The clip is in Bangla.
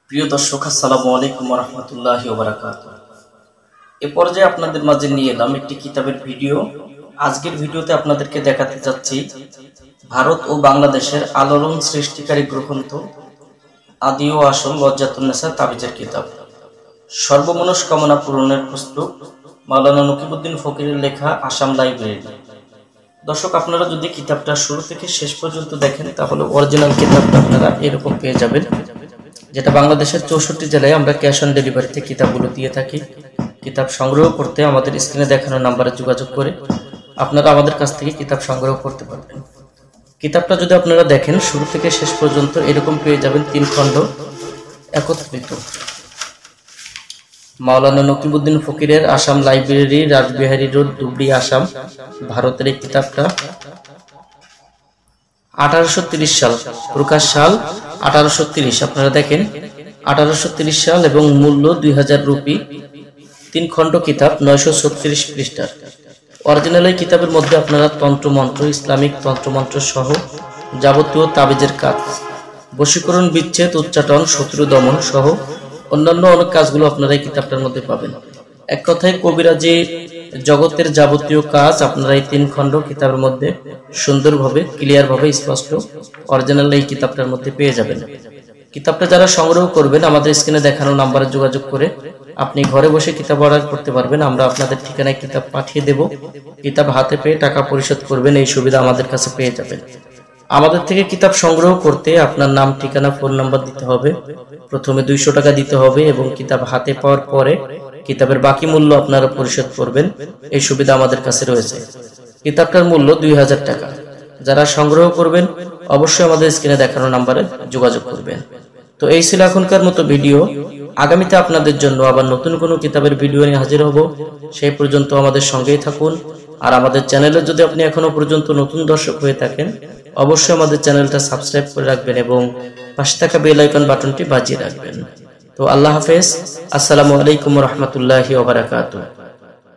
প্রিয় দর্শক, আসসালামু আলাইকুম ওয়া রাহমাতুল্লাহি ওয়া বারাকাতুহু। এ পর্যায়ে আপনাদের মাঝে নিয়ে এলাম একটি কিতাবের ভিডিও। আজকের ভিডিওতে আপনাদেরকে দেখাতে যাচ্ছি ভারত ও বাংলাদেশের আলোড়ন সৃষ্টিকারী গ্রন্থ আদি ও আসল লজ্জাতুন্নেসা তাবিজের কিতাব। সর্বমনস্কামনা পূরণের পুস্তক মাওলানা নকিবউদ্দিন ফকিরের লেখা আসাম লাইব্রেরি। দর্শক, আপনারা যদি কিতাবটা শুরু থেকে শেষ পর্যন্ত দেখেন তাহলে অরিজিনাল কিতাবটা আপনারা এরকম পেয়ে যাবেন, যেটা বাংলাদেশের 64 জেলায় আমরা ক্যাশ অন ডেলিভারিতে কিতাবগুলো দিয়ে থাকি। কিতাব সংগ্রহ করতে আমাদের স্ক্রিনে দেখানো নাম্বারে যোগাযোগ করে আপনারা আমাদের কাছ থেকে কিতাব সংগ্রহ করতে পারবেন। কিতাবটা যদি আপনারা দেখেন শুরু থেকে শেষ পর্যন্ত এরকম পেয়ে যাবেন 3 খণ্ড একত্রিত। মাওলানা নকিবউদ্দিন ফকিরের আসাম লাইব্রেরি, রাসবিহারী রোড, ধুবড়ী, আসাম, ভারতের এই কিতাবটা 1830 সাল প্রকাশ, সাল 1830। আপনারা দেখেন 1830 সাল এবং মূল্য 2000 রুপি। 3 খণ্ড কিতাব, 936 পৃষ্ঠার। অরিজিনাল এই কিতাবের মধ্যে আপনারা তন্ত্রমন্ত্র, ইসলামিক তন্ত্রমন্ত্র সহ যাবতীয় তাবিজের কাজ, বশীকরণ, বিচ্ছেদ, উচ্চাটন, শত্রু দমন সহ অন্যান্য অনেক কাজগুলো আপনারা এই কিতাবটার মধ্যে পাবেন। এক কথায় কবিরাজি জগতের যাবতীয় কাজ আপনারা এই 3 খণ্ড কিতাবের মধ্যে সুন্দরভাবে, ক্লিয়ারভাবে, স্পষ্ট অরিজিনাল এই কিতাবটার মধ্যে পেয়ে যাবেন। কিতাবটা যারা সংগ্রহ করবেন আমাদের স্ক্রিনে দেখানো নাম্বারে যোগাযোগ করে আপনি ঘরে বসে কিতাব অর্ডার করতে পারবেন। আমরা আপনাদের ঠিকানায় কিতাব পাঠিয়ে দেব। কিতাব হাতে পেয়ে টাকা পরিশোধ করবেন, এই সুবিধা আমাদের কাছে পেয়ে যাবেন। আমাদের থেকে কিতাব সংগ্রহ করতে আপনার নাম, ঠিকানা, ফোন নাম্বার দিতে হবে। প্রথমে 200 টাকা দিতে হবে এবং কিতাব হাতে পাওয়ার পরে কিতাবের বাকি মূল্য আপনারা পরিশোধ করবেন, এই সুবিধা আমাদের কাছে রয়েছে। কিতাবটার মূল্য 2000 টাকা। যারা সংগ্রহ করবেন অবশ্যই আমাদের স্ক্রিনে দেখানো নাম্বারে যোগাযোগ করবেন। তো এই ছিল এখনকার মতো ভিডিও। আগামীতে আপনাদের জন্য আবার নতুন কোনো কিতাবের ভিডিও নিয়ে হাজির হব। সেই পর্যন্ত আমাদের সঙ্গেই থাকুন। আর আমাদের চ্যানেলে যদি আপনি এখনো পর্যন্ত নতুন দর্শক হয়ে থাকেন অবশ্যই আমাদের চ্যানেলটা সাবস্ক্রাইব করে রাখবেন এবং পাশে থাকা বেল আইকন বাটনটি বাজিয়ে রাখবেন। তো আল্লাহ হাফেজ। আসসালামু আলাইকুম ওয়া রাহমাতুল্লাহি ওয়া বারাকাতুহু।